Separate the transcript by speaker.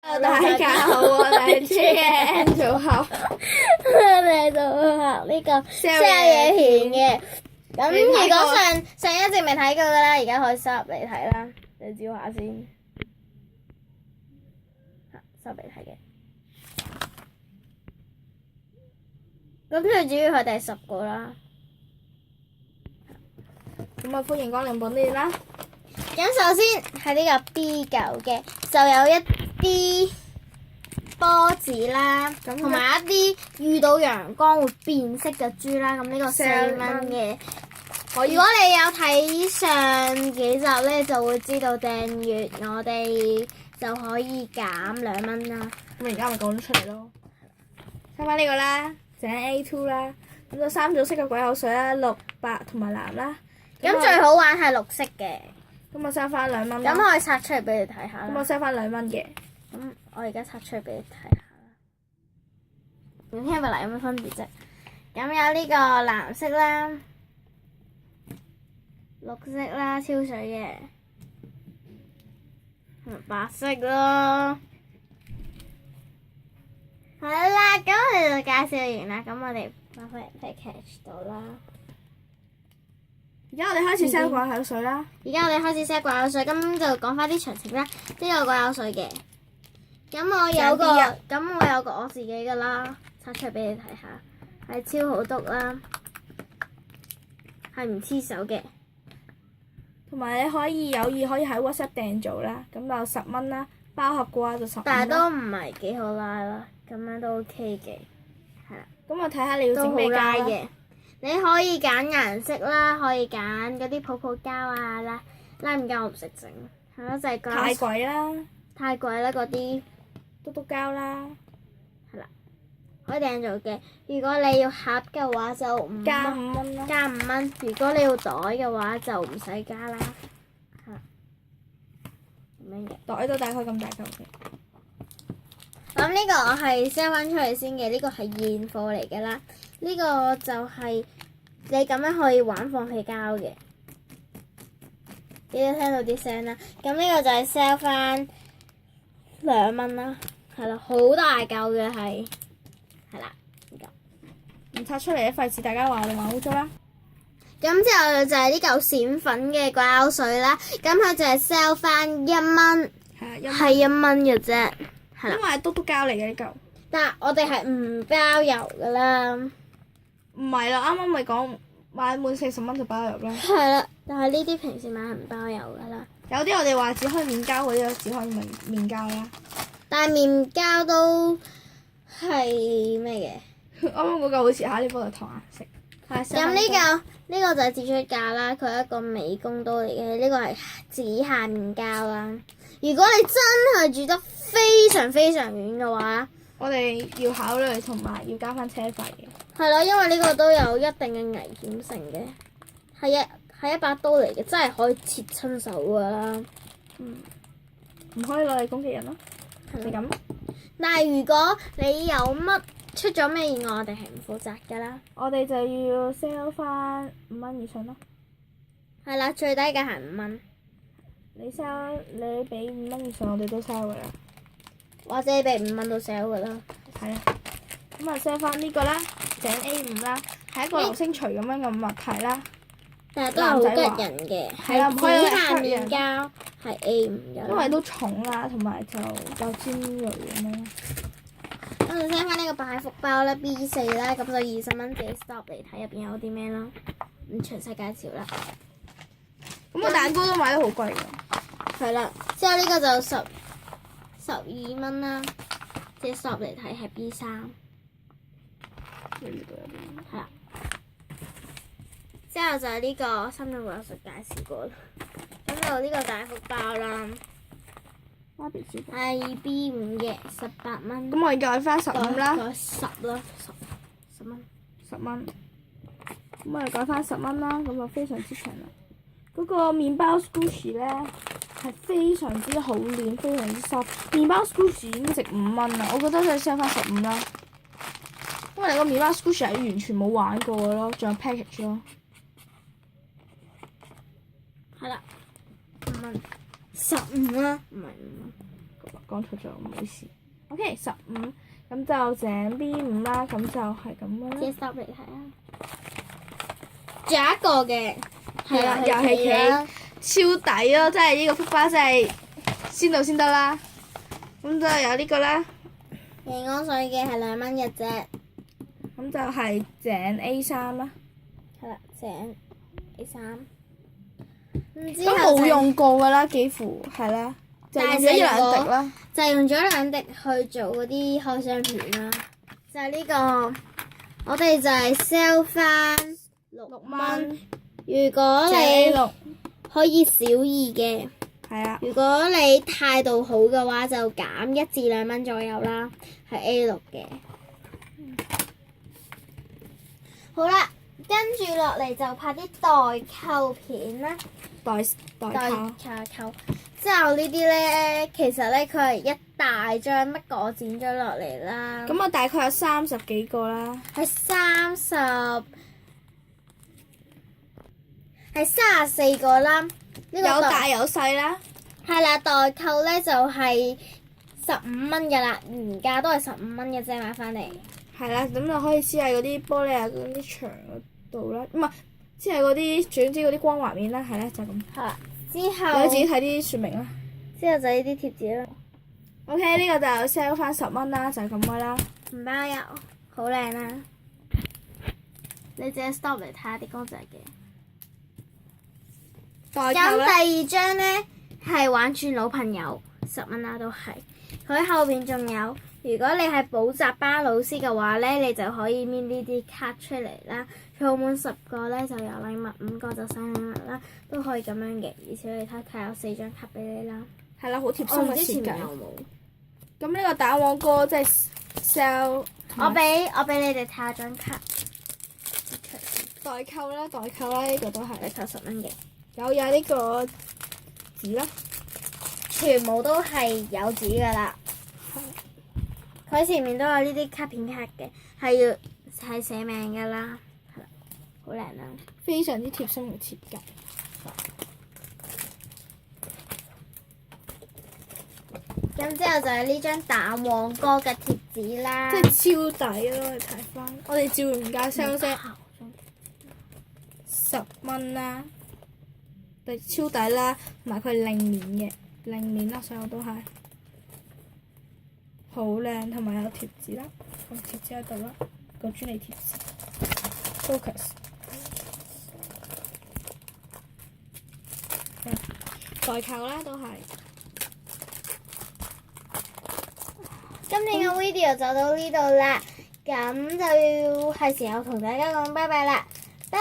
Speaker 1: 大家好，我哋 JN 組合，
Speaker 2: 我哋就學呢個宵夜片嘅。咁如果上一集未睇過嘅啦，而家可以收入嚟睇啦，你照下先。收入嚟睇嘅。咁最主要係第10個啦。
Speaker 1: 咁啊歡迎光臨本店啦。
Speaker 2: 咁首先係呢個 B9嘅，就有一啲波子啦，同埋一啲遇到陽光會變色嘅豬啦。咁呢個4蚊嘅。如果你有睇上幾集咧，就會知道訂閱我哋就可以減2蚊啦。
Speaker 1: 咁而家咪講咗出嚟咯。睇翻呢個啦，就係 A2 啦。咁就3種色嘅鬼口水啦，綠、白同埋藍啦。
Speaker 2: 咁最好玩係綠色嘅。
Speaker 1: 咁我 sell 翻2蚊啦。
Speaker 2: 咁我可以拆出嚟俾你睇下啦。
Speaker 1: 咁我 sell 翻2蚊嘅。
Speaker 2: 咁我而家拆出嚟俾你睇下啦。咁聽咪嚟有咩分別啫？咁有呢個藍色啦、綠色啦，超水嘅，白色咯。好啦，咁我哋就介紹完啦。咁我哋擺翻入 package 度啦。
Speaker 1: 而家我哋開始 sell 鬼口水啦。
Speaker 2: 而家我哋開始 sell 鬼口水，咁就講翻啲詳情啦。呢個鬼口水嘅，咁我有個我自己嘅啦，拆出嚟俾你睇下，係超好篤啦，係唔黐手嘅。
Speaker 1: 同埋你可以有意可以喺 WhatsApp 訂做啦，咁就10蚊啦，包盒嘅話就15蚊。
Speaker 2: 但係都唔係幾好拉啦，咁樣都 OK 嘅，係啦。
Speaker 1: 咁我睇下你要整咩膠
Speaker 2: 嘅。你可以揀顏色啦，可以揀嗰啲泡泡膠啊啦，拉唔膠我唔識整，係咯就係嗰
Speaker 1: 太貴啦，
Speaker 2: 太貴啦嗰啲
Speaker 1: 篤篤膠啦，
Speaker 2: 係啦，可以訂做嘅。如果你要盒嘅話就
Speaker 1: 加5蚊啦，
Speaker 2: 加5蚊。如果你要袋嘅話就唔使加啦，係啦，咁樣嘅。
Speaker 1: 袋都大概咁大嚿嘅。
Speaker 2: 咁呢個我係 sell 翻出嚟先嘅，呢個係現貨嚟嘅啦。呢個就係你咁樣可以玩放氣膠嘅，你都聽到啲聲啦。咁呢個就係 sell 翻2蚊啦，係啦，好大嚿嘅係啦，呢個
Speaker 1: 唔拆出嚟，費事大家話我哋玩污糟啦。
Speaker 2: 咁之後就係呢嚿閃粉嘅鬼口水啦，咁佢就係 sell 翻1蚊，係1蚊嘅啫，係啦。
Speaker 1: 因為係篤篤膠嚟嘅呢嚿。
Speaker 2: 但係我哋係唔包郵噶啦。
Speaker 1: 唔係啦，啱啱咪講買滿40蚊就包郵啦。
Speaker 2: 係啦，但係呢啲平時買係唔包郵噶啦。
Speaker 1: 有啲我哋話只可以面膠嗰啲，只可以面膠啦。
Speaker 2: 但係面膠都係咩
Speaker 1: 嘅？啱啱嗰嚿好似哈利波特糖顏色。
Speaker 2: 咁呢個就係自出價啦，佢係一個美工刀嚟嘅，呢個係指下面膠啦。如果你真係住得非常非常遠嘅話，
Speaker 1: 我哋要考慮同埋要交翻車費嘅。
Speaker 2: 係咯，因為呢個都有一定嘅危險性嘅，係一把刀嚟嘅，真係可以切親手噶啦。
Speaker 1: 唔可以攞嚟攻擊人咯，係咁。
Speaker 2: 但係如果你有乜出咗咩意外，我哋係唔負責噶啦。
Speaker 1: 我哋就要 sell 翻5蚊以上咯。
Speaker 2: 係啦，最低嘅係5蚊。
Speaker 1: 你俾5蚊以上，我哋都 sell 噶啦。
Speaker 2: 或者你俾5蚊都 sell 噶啦。
Speaker 1: 係啊，咁啊 sell 翻呢個啦，井 A5 啦，係一個流星錘咁樣嘅物體啦。
Speaker 2: 但係都係好吉人嘅，係指下面膠，係 A5 嘅。
Speaker 1: 因為都重啦，同埋就夠尖鋭咁樣。
Speaker 2: 我哋 sell 翻呢個百福包啦 B4 啦，咁就20蚊，自己 stop 嚟睇入邊有啲咩啦，唔詳細介紹啦。
Speaker 1: 咁個蛋糕都買得好貴㗎。
Speaker 2: 係啦，之後呢個就12蚊啦，即係 stop 嚟睇係 B3。係啦。之後就係呢個深圳話術介紹過啦，咁就呢個大福包啦，係 B5 嘅18蚊。
Speaker 1: 咁我哋改翻15啦。
Speaker 2: 改10啦，10蚊。
Speaker 1: 10蚊。咁我哋改翻10蚊啦，咁就非常之平啦。嗰個麵包 Scoosh 咧係非常之好嫩，非常之濕。麵包 Scoosh 已經值5蚊啦，我覺得就 sell 翻15啦。因為你個麵包 Scoosh 係完全冇玩過嘅咯，仲有 package 咯。
Speaker 2: 係啦，5蚊，15啦，唔係5蚊。
Speaker 1: 講錯咗，唔好意思。OK， 15，咁就整 B5啦，咁就係咁啦。
Speaker 2: 自己 stop 嚟睇啊！仲有一個嘅，
Speaker 1: 係啦，遊戲棋超抵咯，真係呢個幅花真係先到先得啦。咁就有呢個啦，
Speaker 2: 平安水嘅係2蚊嘅啫。
Speaker 1: 咁就係井 A3啦。
Speaker 2: 係啦，井 A3。
Speaker 1: 都冇用過㗎啦，幾乎係啦，就用咗一兩滴啦。
Speaker 2: 就係用咗2滴去做嗰啲開箱片啦。就係呢個，我哋就係 sell 翻6蚊。如果你可以小2嘅，
Speaker 1: 係啊。
Speaker 2: 如果你態度好嘅話，就減1至2蚊左右啦，係 A6嘅。好啦，跟住落嚟就拍啲代購片啦。
Speaker 1: 代購。
Speaker 2: 之後呢啲咧，其實咧佢係一大張，不過我剪咗落嚟啦。
Speaker 1: 咁我大概有30幾個啦。
Speaker 2: 係34個啦。呢個
Speaker 1: 有大有細啦。
Speaker 2: 係啦，代購咧就係15蚊㗎啦，原價都係15蚊嘅啫，買翻嚟。
Speaker 1: 係啦，咁就可以黐喺嗰啲玻璃啊嗰啲牆嗰度啦，唔係黐喺嗰啲總之嗰啲光滑面啦，係啦，就咁。
Speaker 2: 係啦，之後
Speaker 1: 你自己睇啲説明啦。
Speaker 2: 之後就呢啲貼紙啦。
Speaker 1: OK， 呢個就 sell 翻10蚊啦，就係咁嘅啦。
Speaker 2: 唔包郵，好靚啦！你自己 stop 嚟睇下啲公仔嘅。咁第2張咧係玩轉老朋友，10蚊啦都係。佢後邊仲有，如果你係補習班老師嘅話咧，你就可以搣呢啲卡出嚟啦。儲滿10個咧就有禮物，5個就送禮物啦，都可以咁樣嘅。而且你睇佢有4張卡俾你啦。
Speaker 1: 係啦，好貼心嘅設計。
Speaker 2: 有冇？
Speaker 1: 咁呢個蛋黃哥即係 sell。
Speaker 2: 我俾你哋睇下張卡。
Speaker 1: 代購啦，呢個都係
Speaker 2: 代購10蚊嘅。
Speaker 1: 有呢個紙啦，
Speaker 2: 全部都係有紙噶啦。佢前面都有呢啲卡片卡嘅，係寫名噶啦，係啦，好靚啦，
Speaker 1: 非常之貼心嘅設計。
Speaker 2: 咁之後就係呢張蛋黃哥嘅貼紙啦，
Speaker 1: 即係超抵咯！你睇翻，我哋照原價 sell 啫，10蚊啦，超抵啦，同埋佢係令面啦，所有都係好靚，同埋有貼紙啦，個貼紙喺度啦，個專利貼紙 ，focus， 代購啦都係。
Speaker 2: 今年嘅 video 就到呢度啦，咁就要係時候同大家講拜拜啦，拜。